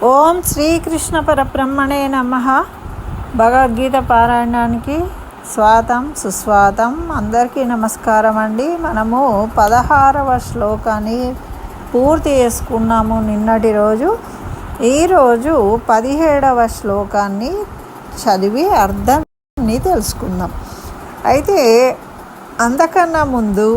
ఓం శ్రీకృష్ణ పరబ్రహ్మణే నమః. భగవద్గీత పారాయణానికి స్వాగతం సుస్వాగతం. అందరికీ నమస్కారం అండి. మనము 16వ శ్లోకాన్ని పూర్తి చేసుకున్నాము నిన్నటి రోజు. ఈరోజు 17వ శ్లోకాన్ని చదివి అర్థాన్ని తెలుసుకుందాం. అయితే అంతకన్నా ముందు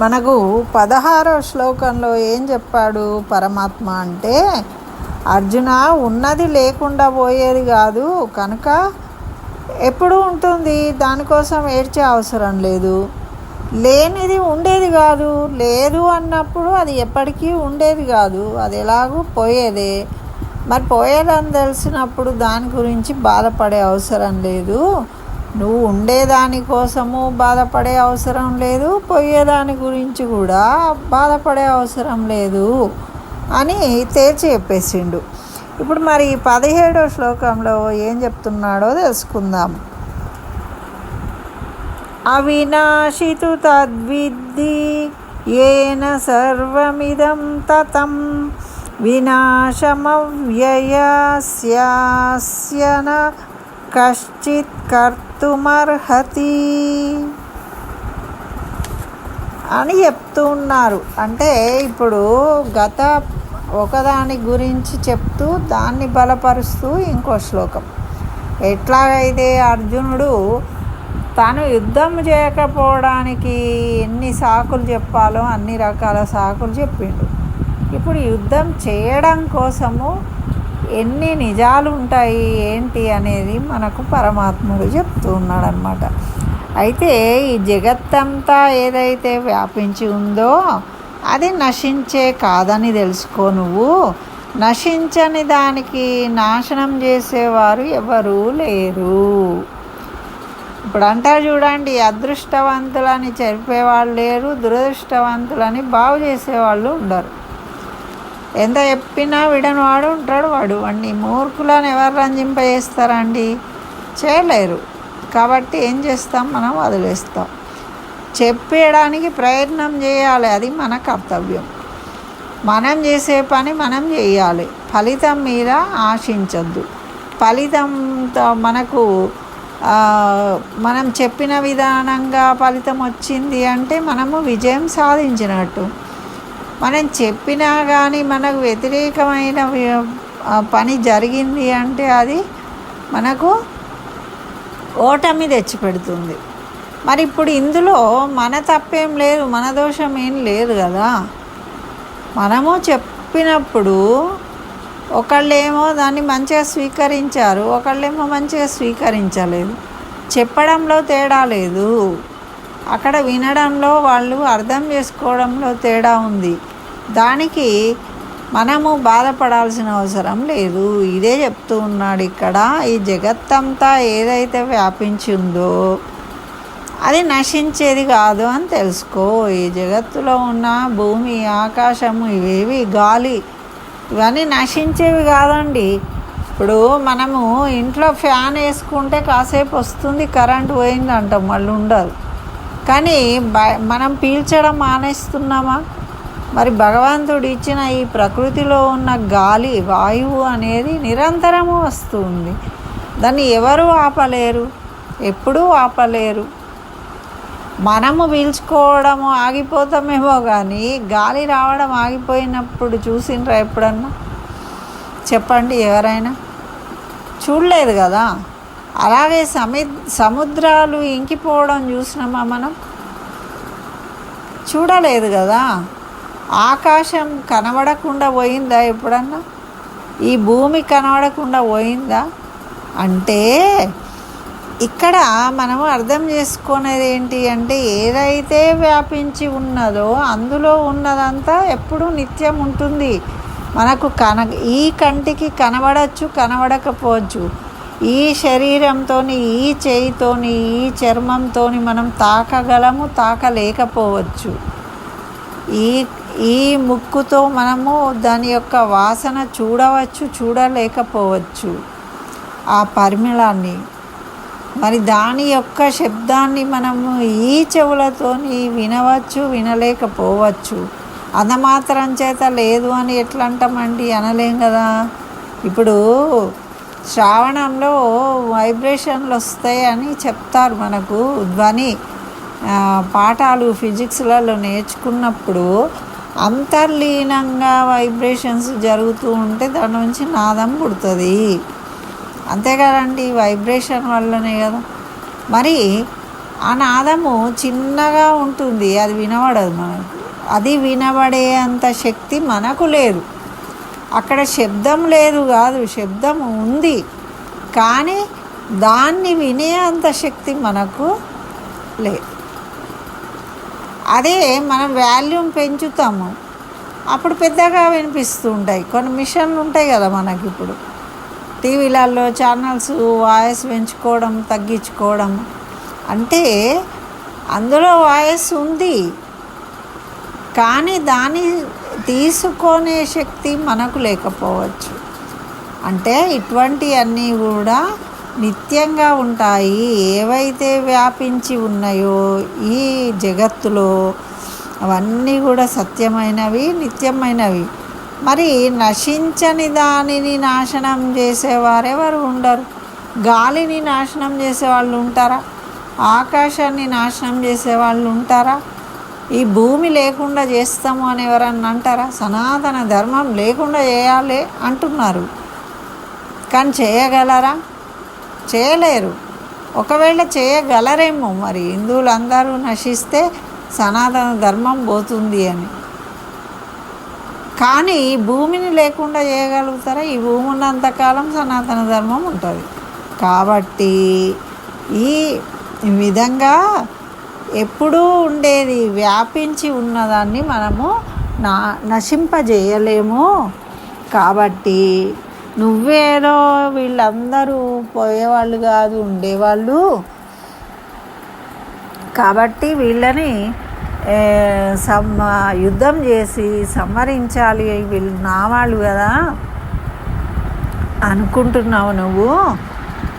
మనకు 16వ శ్లోకంలో ఏం చెప్పాడు పరమాత్మ అంటే, అర్జున, ఉన్నది లేకుండా పోయేది కాదు కనుక ఎప్పుడు ఉంటుంది, దానికోసం ఏడ్చే అవసరం లేదు. లేనిది ఉండేది కాదు, లేదు అన్నప్పుడు అది ఎప్పటికీ ఉండేది కాదు, అది ఎలాగూ పోయేదే. మరి పోయేదని తెలిసినప్పుడు దాని గురించి బాధపడే అవసరం లేదు. నువ్వు ఉండేదాని కోసము బాధపడే అవసరం లేదు, పోయేదాని గురించి కూడా బాధపడే అవసరం లేదు అని తేల్చి చెప్పేసిండు. ఇప్పుడు మరి 17వ శ్లోకంలో ఏం చెప్తున్నాడో తెలుసుకుందాం. అవినాశితు తద్విద్ధి ఏన సర్వమిదం తతం వినాశమవ్యయస్య న కశ్చిత్ కర్తుమర్హతి అని చెప్తున్నారు. అంటే ఇప్పుడు గత ఒకదాని గురించి చెప్తూ దాన్ని బలపరుస్తూ ఇంకో శ్లోకం. ఎట్లాగైతే అర్జునుడు తాను యుద్ధం చేయకపోవడానికి ఎన్ని సాకులు చెప్పాలో అన్ని రకాల సాకులు చెప్పిండు. ఇప్పుడు యుద్ధం చేయడం కోసము ఎన్ని నిజాలు ఉంటాయి ఏంటి అనేది మనకు పరమాత్ముడు చెప్తూ ఉన్నాడు అన్నమాట. అయితే ఈ జగత్తంతా ఏదైతే వ్యాపించి ఉందో అది నశించే కాదని తెలుసుకో. నువ్వు నశించని దానికి నాశనం చేసేవారు ఎవరూ లేరు. ఇప్పుడు అంటారు చూడండి, అదృష్టవంతులని చెప్పేవాళ్ళు లేరు, దురదృష్టవంతులని బాగు చేసేవాళ్ళు ఉండరు. ఎంత చెప్పినా విడనివాడు ఉంటాడు. వాడిని మూర్ఖులను ఎవరు రంజింపజేస్తారండి? చేయలేరు. కాబట్టి ఏం చేస్తాం, మనం వదిలేస్తాం. చెప్పేయడానికి ప్రయత్నం చేయాలి, అది మన కర్తవ్యం. మనం చేసే పని మనం చేయాలి, ఫలితం మీద ఆశించద్దు. ఫలితంతో మనకు మనం చెప్పిన విధానంగా ఫలితం వచ్చింది అంటే మనము విజయం సాధించినట్టు. మనం చెప్పినా కానీ మనకు వ్యతిరేకమైన పని జరిగింది అంటే అది మనకు ఓటమి తెచ్చిపెడుతుంది. మరి ఇప్పుడు ఇందులో మన తప్పేం లేదు, మన దోషం ఏం లేదు కదా. మనము చెప్పినప్పుడు ఒకళ్ళేమో దాన్ని మంచిగా స్వీకరించారు, ఒకళ్ళేమో మంచిగా స్వీకరించలేదు. చెప్పడంలో తేడా లేదు, అక్కడ వినడంలో వాళ్ళు అర్థం చేసుకోవడంలో తేడా ఉంది. దానికి మనము బాధపడాల్సిన అవసరం లేదు. ఇదే చెప్తూ ఉన్నాడు ఇక్కడ. ఈ జగత్తంతా ఏదైతే వ్యాపించి ఉందో అది నశించేది కాదు అని తెలుసుకో. ఈ జగత్తులో ఉన్న భూమి, ఆకాశము, ఇవేవి, గాలి, ఇవన్నీ నశించేవి కాదండి. ఇప్పుడు మనము ఇంట్లో ఫ్యాన్ వేసుకుంటే కాసేపు వస్తుంది, కరెంటు పోయింది అంటాం, మళ్ళీ ఉండదు. కానీ మనం పీల్చడం మానేస్తున్నామా? మరి భగవంతుడు ఇచ్చిన ఈ ప్రకృతిలో ఉన్న గాలి, వాయువు అనేది నిరంతరము వస్తుంది. దాన్ని ఎవరు ఆపలేరు, ఎప్పుడూ ఆపలేరు. మనము పీల్చుకోవడము ఆగిపోతామేమో కానీ గాలి రావడం ఆగిపోయినప్పుడు చూసిండ్రా ఎప్పుడన్నా? చెప్పండి, ఎవరైనా చూడలేదు కదా. అలాగే సముద్రాలు ఇంకిపోవడం చూసినామా మనం? చూడలేదు కదా. ఆకాశం కనబడకుండా పోయిందా ఎప్పుడన్నా? ఈ భూమి కనబడకుండా పోయిందా? అంటే ఇక్కడ మనము అర్థం చేసుకునేది ఏంటి అంటే, ఏదైతే వ్యాపించి ఉన్నదో అందులో ఉన్నదంతా ఎప్పుడూ నిత్యం ఉంటుంది. మనకు ఈ కంటికి కనబడచ్చు, కనబడకపోవచ్చు. ఈ శరీరంతో, ఈ చేయితో, ఈ చర్మంతో మనం తాకగలము, తాకలేకపోవచ్చు. ఈ ముక్కుతో మనము దాని యొక్క వాసన చూడవచ్చు, చూడలేకపోవచ్చు. ఆ పరిమళాన్ని, మరి దాని యొక్క శబ్దాన్ని మనము ఈ చెవులతోని వినవచ్చు, వినలేకపోవచ్చు. అంతమాత్రం చేత లేదు అని ఎట్లా అంటామండి? అనలేం కదా. ఇప్పుడు శ్రావణంలో వైబ్రేషన్లు వస్తాయి అని చెప్తారు మనకు. ధ్వని పాఠాలు ఫిజిక్స్లలో నేర్చుకున్నప్పుడు అంతర్లీనంగా వైబ్రేషన్స్ జరుగుతూ ఉంటే దాని నుంచి నాదం పుడుతుంది. అంతే కదండి, వైబ్రేషన్ వల్లనే కదా. మరి ఆ నాదము చిన్నగా ఉంటుంది, అది వినబడదు మనకు. అది వినబడే అంత శక్తి మనకు లేదు. అక్కడ శబ్దం లేదు కాదు, శబ్దం ఉంది, కానీ దాన్ని వినే అంత శక్తి మనకు లేదు. అదే మనం వాల్యూమ్ పెంచుతాము, అప్పుడు పెద్దగా వినిపిస్తూ ఉంటాయి. కొన్ని మిషన్లు ఉంటాయి కదా మనకి ఇప్పుడు టీవీలలో, ఛానల్స్ వాయిస్ పెంచుకోవడం తగ్గించుకోవడం, అంటే అందులో వాయిస్ ఉంది, కానీ దాన్ని తీసుకునే శక్తి మనకు లేకపోవచ్చు. అంటే ఇటువంటివన్నీ కూడా నిత్యంగా ఉంటాయి. ఏవైతే వ్యాపించి ఉన్నాయో ఈ జగత్తులో అవన్నీ కూడా సత్యమైనవి, నిత్యమైనవి. మరి నశించని దానిని నాశనం చేసేవారెవరు ఉండరు. గాలిని నాశనం చేసేవాళ్ళు ఉంటారా? ఆకాశాన్ని నాశనం చేసేవాళ్ళు ఉంటారా? ఈ భూమి లేకుండా చేస్తాము అని ఎవరన్నా అంటారా? సనాతన ధర్మం లేకుండా చేయాలి అంటున్నారు, కానీ చేయగలరా? చేయలేరు. ఒకవేళ చేయగలరేమో, మరి హిందువులు అందరూ నశిస్తే సనాతన ధర్మం పోతుంది అని. కానీ ఈ భూమిని లేకుండా చేయగలుగుతారా? ఈ భూమి ఉన్నంతకాలం సనాతన ధర్మం ఉంటుంది. కాబట్టి ఈ విధంగా ఎప్పుడూ ఉండేది వ్యాపించి ఉన్నదాన్ని మనము నశింపజేయలేము. కాబట్టి నువ్వేదో వీళ్ళందరూ పోయేవాళ్ళు కాదు, ఉండేవాళ్ళు. కాబట్టి వీళ్ళని యుద్ధం చేసి సంహరించాలి, వీళ్ళు నా వాళ్ళు కదా అనుకుంటున్నావు నువ్వు.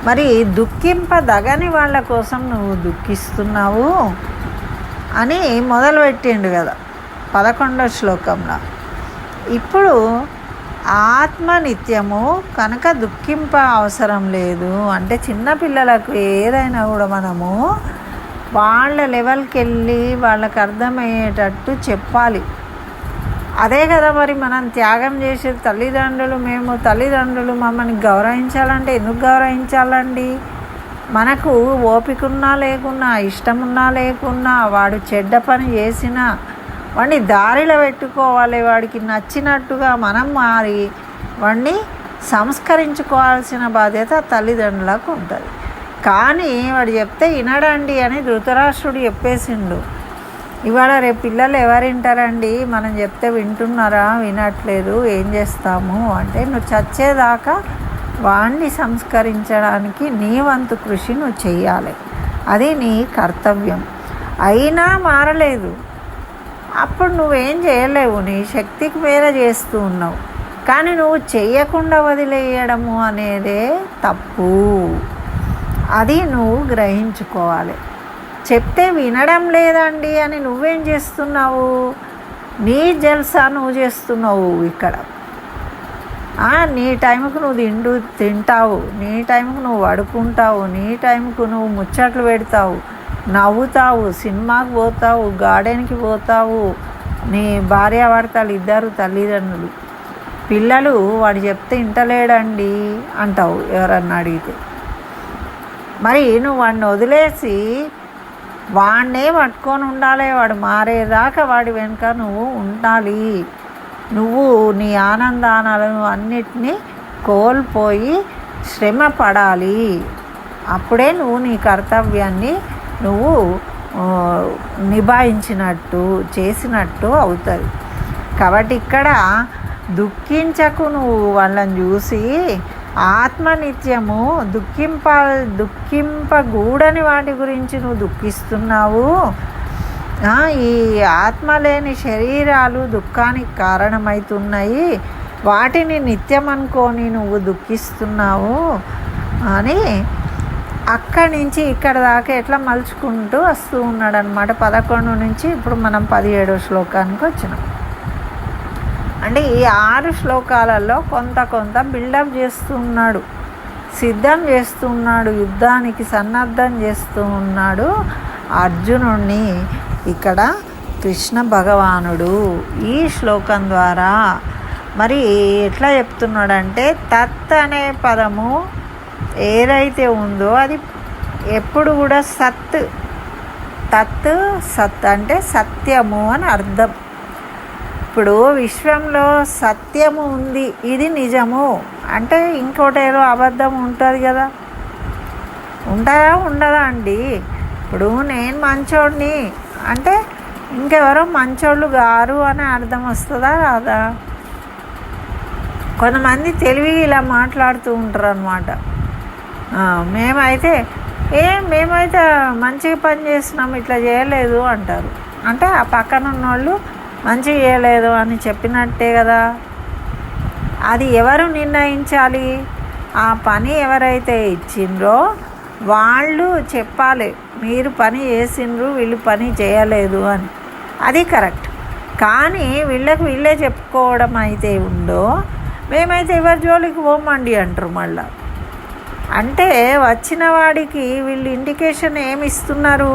మరి దుఃఖింపదగని వాళ్ళ కోసం నువ్వు దుఃఖిస్తున్నావు అని మొదలుపెట్టిండు కదా 11వ శ్లోకంలో. ఇప్పుడు ఆత్మ నిత్యము కనుక దుఃఖింప అవసరం లేదు అంటే, చిన్నపిల్లలకు ఏదైనా కూడా మనము వాళ్ళ లెవెల్కి వెళ్ళి వాళ్ళకి అర్థమయ్యేటట్టు చెప్పాలి. అదే కదా మరి మనం త్యాగం చేసే తల్లిదండ్రులు. మేము తల్లిదండ్రులు మమ్మల్ని గౌరవించాలంటే ఎందుకు గౌరవించాలండి? మనకు ఓపిక ఉన్నా లేకున్నా, ఇష్టమున్నా లేకున్నా, వాడు చెడ్డ పని చేసినా వాడిని దారిలో పెట్టుకోవాలి. వాడికి నచ్చినట్టుగా మనం మారి వాడిని సంస్కరించుకోవాల్సిన బాధ్యత తల్లిదండ్రులకు ఉంటుంది. కానీ వాడు చెప్తే వినడండి అని ధృతరాష్ట్రుడు చెప్పేసిండు. ఇవాళ రేపు పిల్లలు ఎవరు వింటారండి? మనం చెప్తే వింటున్నారా? వినట్లేదు. ఏం చేస్తాము అంటే, నువ్వు చచ్చేదాకా వాణ్ణి సంస్కరించడానికి నీ వంతు కృషి నువ్వు చెయ్యాలి. అది నీ కర్తవ్యం. అయినా మారలేదు, అప్పుడు నువ్వేం చేయలేవు. నీ శక్తికి మేర చేస్తూ ఉన్నావు, కానీ నువ్వు చెయ్యకుండా వదిలేయడము అనేదే తప్పు. అది నువ్వు గ్రహించుకోవాలి. చెప్తే వినడం లేదండి అని నువ్వేం చేస్తున్నావు? నీ జల్సా నువ్వు చేస్తున్నావు ఇక్కడ. నీ టైంకు నువ్వు తింటావు, నీ టైంకు నువ్వు పడుకుంటావు, నీ టైంకు నువ్వు ముచ్చట్లు పెడతావు, నవ్వుతావు, సినిమాకి పోతావు, గార్డెన్కి పోతావు. నీ భార్యాభర్తలు ఇద్దరు తల్లిదండ్రులు. పిల్లలు వాడు చెప్తే వింటలేడండి అంటావు ఎవరన్నా అడిగితే. మరి నువ్వు వాడిని వదిలేసి వాడినే పట్టుకొని ఉండాలి. వాడు మారేదాకా వాడి వెనుక నువ్వు ఉండాలి. నువ్వు నీ ఆనందాలను అన్నిటినీ కోల్పోయి శ్రమ పడాలి. అప్పుడే నువ్వు నీ కర్తవ్యాన్ని నువ్వు నిభాయించినట్టు చేసినట్టు అవుతుంది. కాబట్టి ఇక్కడ దుఃఖించకు. నువ్వు వాళ్ళని చూసి ఆత్మనిత్యము దుఃఖింపగూడని వాటి గురించి నువ్వు దుఃఖిస్తున్నావు. ఈ ఆత్మ లేని శరీరాలు దుఃఖానికి కారణమవుతున్నాయి, వాటిని నిత్యం అనుకొని నువ్వు దుఃఖిస్తున్నావు అని అక్కడి నుంచి ఇక్కడ దాకా ఎట్లా మలుచుకుంటూ వస్తూ ఉన్నాడు అనమాట. 11 నుంచి ఇప్పుడు మనం 17వ శ్లోకానికి వచ్చినాం. అంటే ఈ 6 శ్లోకాలలో కొంత కొంత బిల్డప్ చేస్తున్నాడు, సిద్ధం చేస్తున్నాడు, యుద్ధానికి సన్నద్ధం చేస్తూ ఉన్నాడు అర్జునుడిని ఇక్కడ కృష్ణ భగవానుడు. ఈ శ్లోకం ద్వారా మరి ఎట్లా చెప్తున్నాడంటే, తత్ అనే పదము ఏదైతే ఉందో అది ఎప్పుడు కూడా సత్, తత్ సత్ అంటే సత్యము అని అర్థం. ఇప్పుడు విశ్వంలో సత్యము ఉంది, ఇది నిజము అంటే ఇంకోటి ఏదో అబద్ధం ఉంటుంది కదా, ఉంటుందా ఉండదా అండి? ఇప్పుడు నేను మంచోడిని అంటే ఇంకెవరో మంచోళ్ళు గారు అని అర్థం వస్తుందా రాదా? కొంతమంది తెలివి ఇలా మాట్లాడుతూ ఉంటారు అన్నమాట. మేమైతే మంచిగా పని చేస్తున్నాం, ఇట్లా చేయలేదు అంటారు. అంటే ఆ పక్కన ఉన్నోళ్ళు మంచిగా చేయలేదు అని చెప్పినట్టే కదా. అది ఎవరు నిర్ణయించాలి? ఆ పని ఎవరైతే ఇచ్చిండ్రో వాళ్ళు చెప్పాలి, మీరు పని చేసిండ్రు, వీళ్ళు పని చేయలేదు అని. అది కరెక్ట్. కానీ వీళ్ళే చెప్పుకోవడం అయితే ఉందో, మేమైతే ఎవరి జోలికి పోమండి అంటారు మళ్ళా. అంటే వచ్చిన వాడికి వీళ్ళు ఇండికేషన్ ఏమి ఇస్తున్నారు?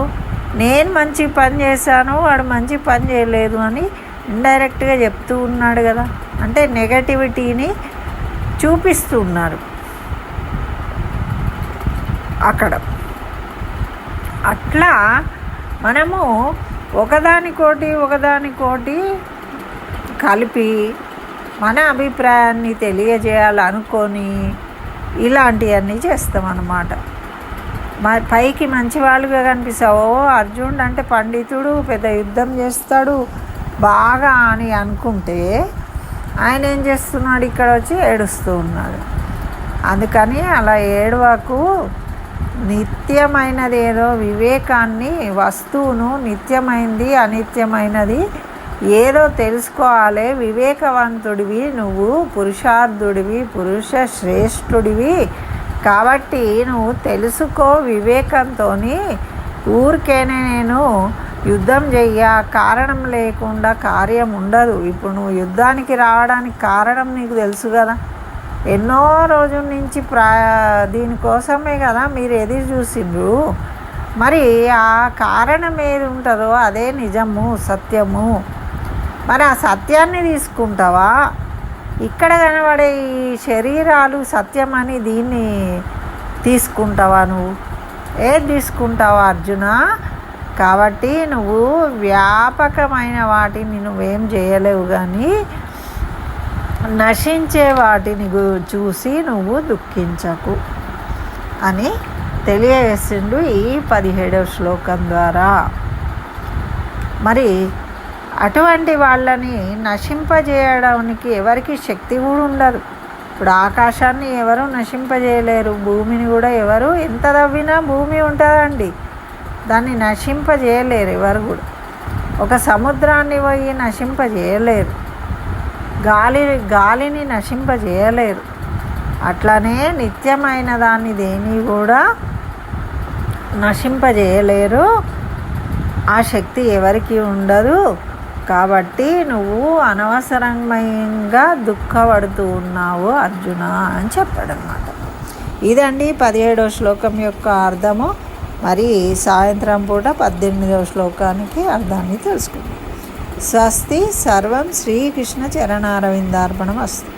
నేను మంచి పని చేశాను, వాడు మంచి పని చేయలేదు అని ఇండైరెక్ట్గా చెప్తూ ఉన్నాడు కదా. అంటే నెగటివిటీని చూపిస్తూ ఉన్నారు అక్కడ. అట్లా మనము ఒకదానికోటి కలిపి మన అభిప్రాయాన్ని తెలియజేయాలనుకొని ఇలాంటివన్నీ చేస్తామన్నమాట. పైకి మంచి వాళ్ళుగా కనిపిస్తావు, అర్జునుడు అంటే పండితుడు, పెద్ద యుద్ధం చేస్తాడు బాగా అని అనుకుంటే ఆయన ఏం చేస్తున్నాడు? ఇక్కడ వచ్చి ఏడుస్తూ ఉన్నాడు. అందుకని అలా ఏడవకు. నిత్యమైనది ఏదో వివేకాన్ని, వస్తువును నిత్యమైనది అనిత్యమైనది ఏదో తెలుసుకోవాలి. వివేకవంతుడివి నువ్వు, పురుషార్థుడివి, పురుష శ్రేష్ఠుడివి కాబట్టి నువ్వు తెలుసుకో వివేకంతో. ఊరికేనే నేను యుద్ధం కారణం లేకుండా కార్యం ఉండదు. ఇప్పుడు నువ్వు యుద్ధానికి రావడానికి కారణం నీకు తెలుసు కదా, ఎన్నో రోజుల నుంచి దీనికోసమే కదా మీరు ఎదురు చూసిండ్రు. మరి ఆ కారణం ఏది ఉంటుందో అదే నిజము, సత్యము. మరి ఆ సత్యాన్ని తీసుకుంటావా? ఇక్కడ కనబడే ఈ శరీరాలు సత్యమని దీన్ని తీసుకుంటావా? నువ్వు ఏది తీసుకుంటావా అర్జున? కాబట్టి నువ్వు వ్యాపకమైన వాటిని నువ్వేం చేయలేవు, కానీ నశించే వాటిని చూసి నువ్వు దుఃఖించకు అని తెలియజేసిండు ఈ 17వ శ్లోకం ద్వారా. మరి అటువంటి వాళ్ళని నశింపజేయడానికి ఎవరికి శక్తి కూడా ఉండదు. ఇప్పుడు ఆకాశాన్ని ఎవరు నశింపజేయలేరు, భూమిని కూడా ఎవరు ఎంత తవ్వినా భూమి ఉంటుందండి, దాన్ని నశింపజేయలేరు ఎవరు కూడా. ఒక సముద్రాన్ని పోయి నశింపజేయలేరు, గాలిని నశింపజేయలేరు. అట్లనే నిత్యమైన దాన్ని దేని కూడా నశింపజేయలేరు, ఆ శక్తి ఎవరికి ఉండదు. కాబట్టి నువ్వు అనవసరంగా దుఃఖపడుతూ ఉన్నావు అర్జున అని చెప్పాడనమాట. ఇదండి 17వ శ్లోకం యొక్క అర్థము. మరి సాయంత్రం పూట 18వ శ్లోకానికి అర్థాన్ని తెలుసుకుందాం. స్వస్తి. సర్వం శ్రీకృష్ణ చరణారవిందార్పణమస్తు.